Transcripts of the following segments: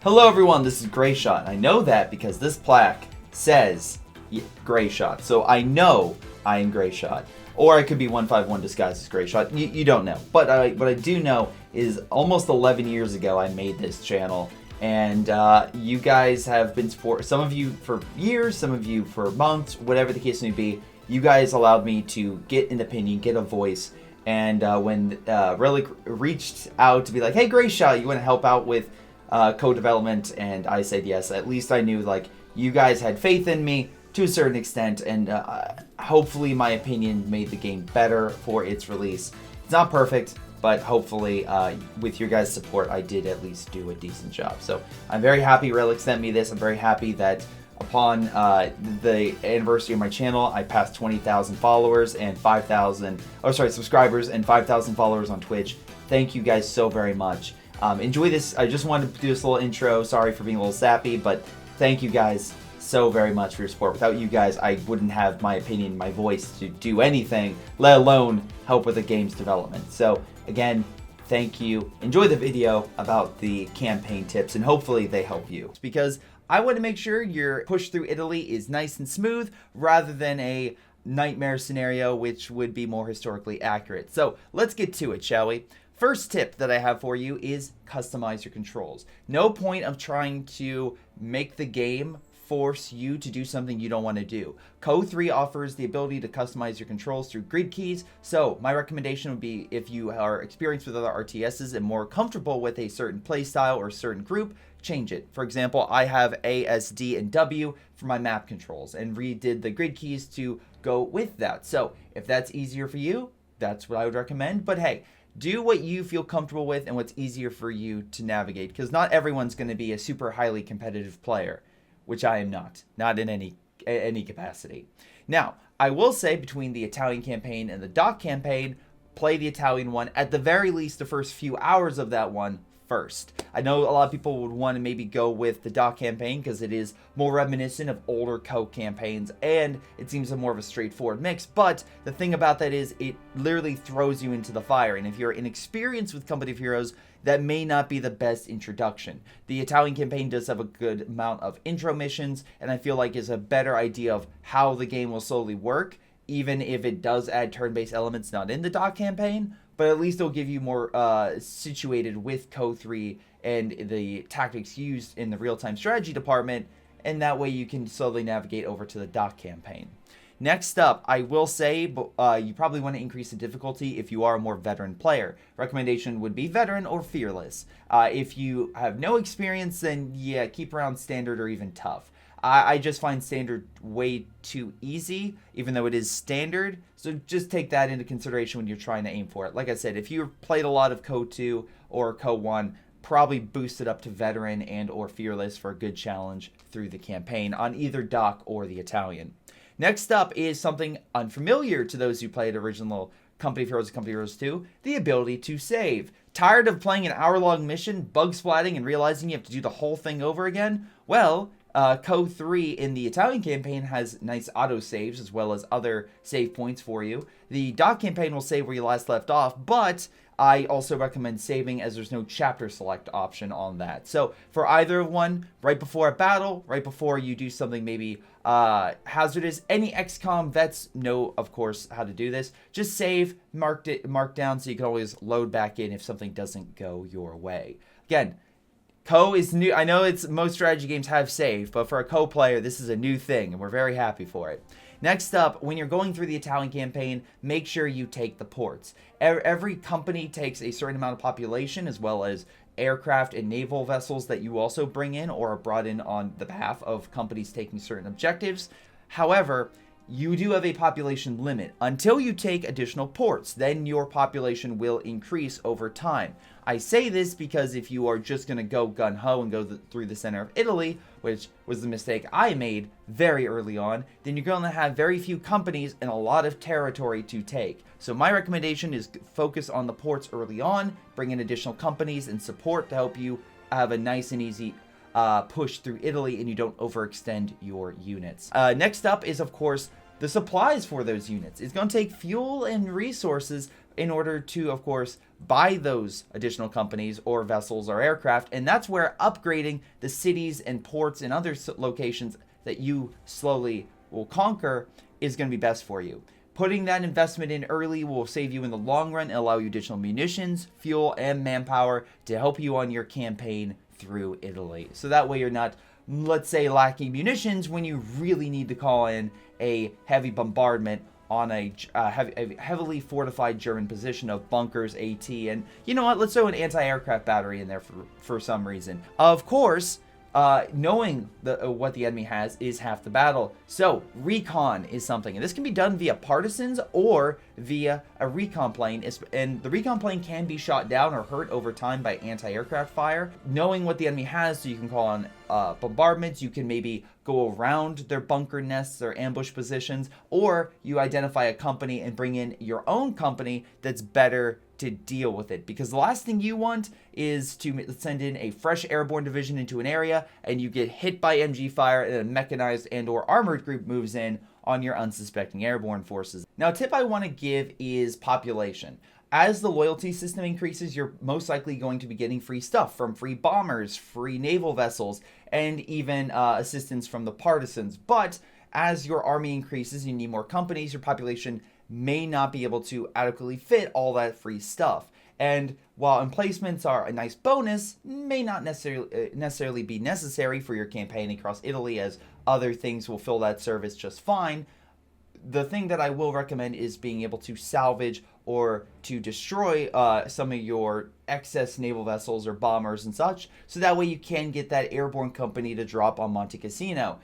Hello everyone, this is Greyshot. I know that because this plaque says Greyshot, so I know I am Greyshot. Or I could be 151 disguised as Greyshot. You don't know. But what I do know is almost 11 years ago I made this channel. And you guys have been support. Some of you for years, some of you for months, whatever the case may be. You guys allowed me to get an opinion, get a voice. And when Relic reached out to be like, hey Greyshot, you want to help out with co-development, and I said yes. At least I knew like you guys had faith in me to a certain extent, and hopefully my opinion made the game better for its release. It's not perfect, but hopefully with your guys' support I did at least do a decent job. So I'm very happy Relic sent me this. I'm very happy that upon the anniversary of my channel I passed 20,000 followers and 5,000 subscribers and 5,000 followers on Twitch. Thank you guys so very much. Enjoy this. I just wanted to do this little intro. Sorry for being a little sappy, but thank you guys so very much for your support. Without you guys, I wouldn't have my opinion, my voice to do anything, let alone help with the game's development. So again, thank you. Enjoy the video about the campaign tips, and hopefully they help you. Because I want to make sure your push through Italy is nice and smooth, rather than a nightmare scenario, which would be more historically accurate. So let's get to it, shall we? First tip that I have for you is customize your controls. No point of trying to make the game force you to do something you don't want to do. Co 3 offers the ability to customize your controls through grid keys, so my recommendation would be if you are experienced with other RTSs and more comfortable with a certain playstyle or a certain group, change it. For example, I have A, S, D, and W for my map controls and redid the grid keys to go with that. So if that's easier for you, that's what I would recommend. But hey, do what you feel comfortable with and what's easier for you to navigate, because not everyone's going to be a super highly competitive player, which I am not in any capacity. Now, I will say between the Italian campaign and the DOC campaign, play the Italian one, at the very least the first few hours of that one first. I know a lot of people would want to maybe go with the DOC campaign because it is more reminiscent of older co campaigns and it seems more of a straightforward mix, but the thing about that is it literally throws you into the fire, and if you're inexperienced with Company of Heroes, that may not be the best introduction. The Italian campaign does have a good amount of intro missions, and I feel like is a better idea of how the game will slowly work, even if it does add turn-based elements not in the DOC campaign, but at least it'll give you more situated with Co 3 and the tactics used in the real-time strategy department, and that way you can slowly navigate over to the DOC campaign. Next up, I will say you probably want to increase the difficulty if you are a more veteran player. Recommendation would be veteran or fearless. If you have no experience, then yeah, keep around standard or even tough. I just find standard way too easy, even though it is standard. So just take that into consideration when you're trying to aim for it. Like I said, if you've played a lot of Co 2 or Co 1, probably boost it up to veteran and or fearless for a good challenge through the campaign on either DOC or the Italian. Next up is something unfamiliar to those who played original Company of Heroes and Company of Heroes 2, the ability to save. Tired of playing an hour-long mission, bug splatting, and realizing you have to do the whole thing over again? Well, Co 3 in the Italian campaign has nice auto-saves as well as other save points for you. The DOC campaign will save where you last left off, but I also recommend saving as there's no chapter select option on that. So for either one, right before a battle, right before you do something maybe hazardous, any XCOM vets know, of course, how to do this. Just save, mark down so you can always load back in if something doesn't go your way. Again, Co is new. I know most strategy games have save, but for a Co player, this is a new thing, and we're very happy for it. Next up, when you're going through the Italian campaign, make sure you take the ports. Every company takes a certain amount of population, as well as aircraft and naval vessels that you also bring in or are brought in on the behalf of companies taking certain objectives. However, you do have a population limit until you take additional ports. Then your population will increase over time. I say this because if you are just going to go gung-ho and go through the center of Italy, which was the mistake I made very early on, then you're going to have very few companies and a lot of territory to take. So my recommendation is focus on the ports early on, bring in additional companies and support to help you have a nice and easy push through Italy and you don't overextend your units. Next up is, of course, the supplies for those units. It's going to take fuel and resources in order to, of course, buy those additional companies or vessels or aircraft, and that's where upgrading the cities and ports and other locations that you slowly will conquer is going to be best for you. Putting that investment in early will save you in the long run and allow you additional munitions, fuel, and manpower to help you on your campaign through Italy. So that way you're not, let's say, lacking munitions when you really need to call in a heavy bombardment on a heavily fortified German position of bunkers, AT, and you know what, let's throw an anti-aircraft battery in there for some reason. Of course, knowing what the enemy has is half the battle. So Recon is something, and this can be done via Partisans or via a Recon plane, and the Recon plane can be shot down or hurt over time by anti-aircraft fire. Knowing what the enemy has, so you can call on bombardments, you can maybe go around their bunker nests, their ambush positions, or you identify a company and bring in your own company that's better to deal with it, because the last thing you want is to send in a fresh airborne division into an area and you get hit by MG fire and a mechanized and or armored group moves in on your unsuspecting airborne forces. Now, a tip I want to give is population. As the loyalty system increases, you're most likely going to be getting free stuff from free bombers, free naval vessels, and even assistance from the partisans. But as your army increases, you need more companies, your population may not be able to adequately fit all that free stuff. And while emplacements are a nice bonus, may not necessarily be necessary for your campaign across Italy, as other things will fill that service just fine. The thing that I will recommend is being able to salvage or to destroy some of your excess naval vessels or bombers and such, so that way you can get that airborne company to drop on Monte Cassino,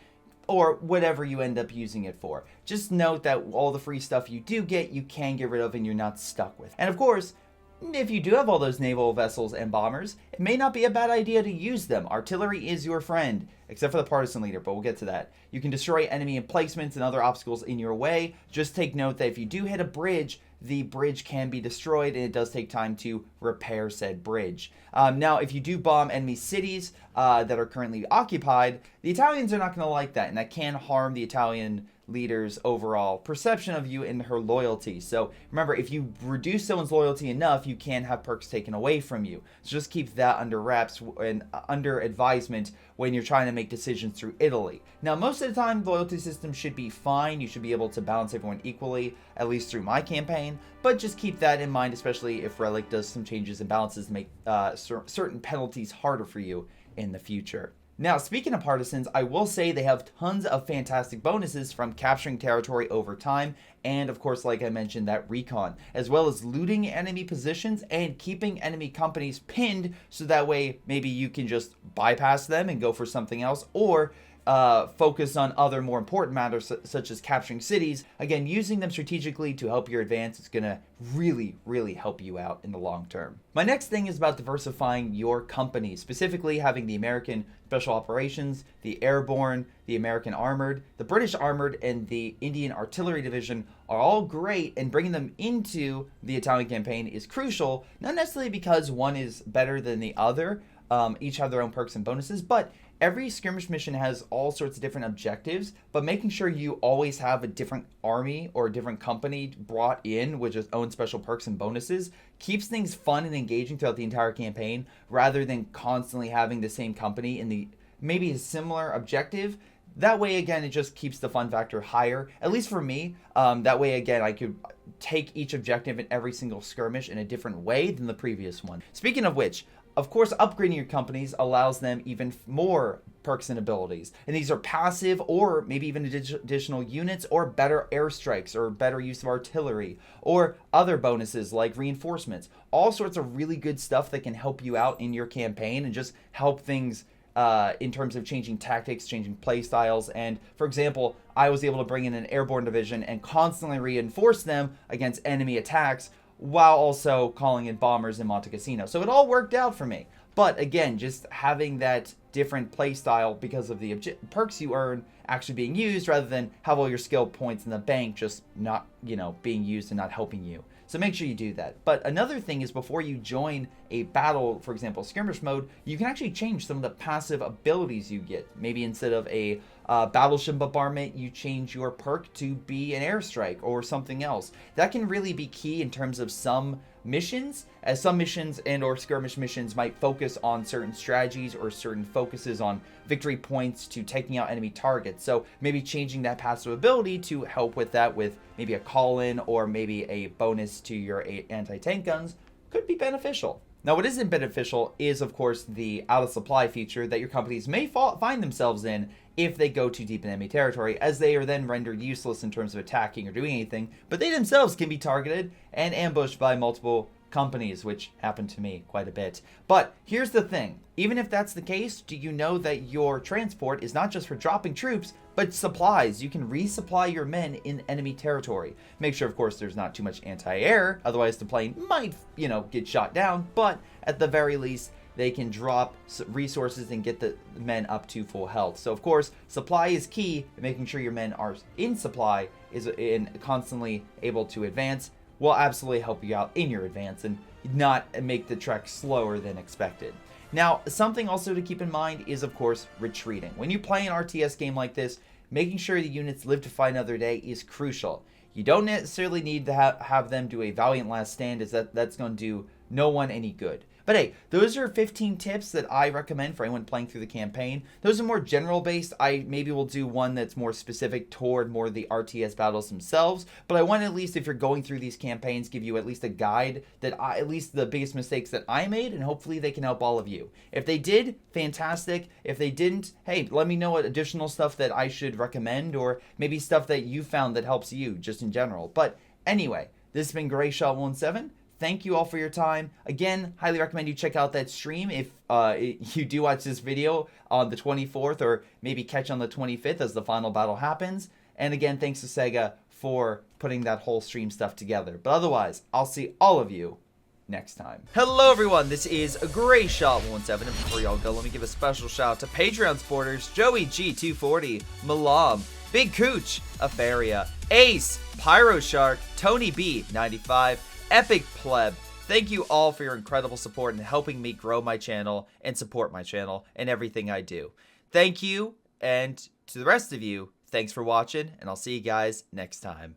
or whatever you end up using it for. Just note that all the free stuff you do get, you can get rid of and you're not stuck with. And of course, if you do have all those naval vessels and bombers, it may not be a bad idea to use them. Artillery is your friend, except for the partisan leader, but we'll get to that. You can destroy enemy emplacements and other obstacles in your way. Just take note that if you do hit a bridge, the bridge can be destroyed, and it does take time to repair said bridge. Now, if you do bomb enemy cities that are currently occupied, the Italians are not going to like that, and that can harm the Italian leader's overall perception of you and her loyalty. So remember, if you reduce someone's loyalty enough, you can have perks taken away from you. So just keep that under wraps and under advisement when you're trying to make decisions through Italy. Now, most of the time, the loyalty system should be fine. You should be able to balance everyone equally, at least through my campaign. But just keep that in mind, especially if Relic does some changes and balances to make certain penalties harder for you in the future. Now, speaking of partisans, I will say they have tons of fantastic bonuses from capturing territory over time, and of course, like I mentioned, that recon, as well as looting enemy positions and keeping enemy companies pinned, so that way maybe you can just bypass them and go for something else, or focus on other more important matters such as capturing cities. Again, using them strategically to help your advance is going to really help you out in the long term. My next thing is about diversifying your company, specifically having the American Special Operations, the Airborne, the American Armored, the British Armored, and the Indian Artillery Division are all great, and bringing them into the Italian campaign is crucial, not necessarily because one is better than the other, each have their own perks and bonuses, but every skirmish mission has all sorts of different objectives, but making sure you always have a different army or a different company brought in with its own special perks and bonuses keeps things fun and engaging throughout the entire campaign, rather than constantly having the same company in the maybe a similar objective. That way, again, it just keeps the fun factor higher, at least for me. That way, again, I could take each objective in every single skirmish in a different way than the previous one. Speaking of which, of course, upgrading your companies allows them even more perks and abilities. And these are passive, or maybe even additional units, or better airstrikes, or better use of artillery, or other bonuses like reinforcements. All sorts of really good stuff that can help you out in your campaign and just help things in terms of changing tactics, changing play styles. And for example, I was able to bring in an airborne division and constantly reinforce them against enemy attacks, while also calling in bombers in Monte Cassino. So it all worked out for me. But again, just having that different play style because of the perks you earn actually being used, rather than have all your skill points in the bank just not, being used and not helping you. So make sure you do that. But another thing is, before you join a battle, for example, skirmish mode, you can actually change some of the passive abilities you get. Maybe instead of a battleship bombardment, you change your perk to be an airstrike or something else. That can really be key in terms of some missions, as some missions and or skirmish missions might focus on certain strategies or certain focuses on victory points to taking out enemy targets. So maybe changing that passive ability to help with that, with maybe a call-in or maybe a bonus to your anti-tank guns, could be beneficial. Now, what isn't beneficial is, of course, the out-of-supply feature that your companies may find themselves in if they go too deep in enemy territory, as they are then rendered useless in terms of attacking or doing anything, but they themselves can be targeted and ambushed by multiple companies, which happened to me quite a bit. But here's the thing, even if that's the case, do you know that your transport is not just for dropping troops, but supplies? You can resupply your men in enemy territory. Make sure, of course, there's not too much anti-air, otherwise the plane might, get shot down, but at the very least, they can drop resources and get the men up to full health. So, of course, supply is key. Making sure your men are in supply is constantly able to advance will absolutely help you out in your advance and not make the trek slower than expected. Now, something also to keep in mind is, of course, retreating. When you play an RTS game like this, making sure the units live to fight another day is crucial. You don't necessarily need to have them do a valiant last stand, as that's going to do no one any good. But hey, those are 15 tips that I recommend for anyone playing through the campaign. Those are more general based. I maybe will do one that's more specific toward more of the RTS battles themselves. But I want to, at least if you're going through these campaigns, give you at least a guide that at least the biggest mistakes that I made, and hopefully they can help all of you. If they did, fantastic. If they didn't, hey, let me know what additional stuff that I should recommend, or maybe stuff that you found that helps you just in general. But anyway, this has been Greyshot17. Thank you all for your time. Again, highly recommend you check out that stream if you do watch this video on the 24th, or maybe catch on the 25th as the final battle happens. And again, thanks to Sega for putting that whole stream stuff together. But otherwise, I'll see all of you next time. Hello everyone, this is Greyshot17, and before y'all go, let me give a special shout out to Patreon supporters: Joey G240, Milam, Big Cooch, Aphyria, Ace, Pyro Shark, Tony B95, Epic Pleb. Thank you all for your incredible support in helping me grow my channel and support my channel and everything I do. Thank you, and to the rest of you, thanks for watching, and I'll see you guys next time.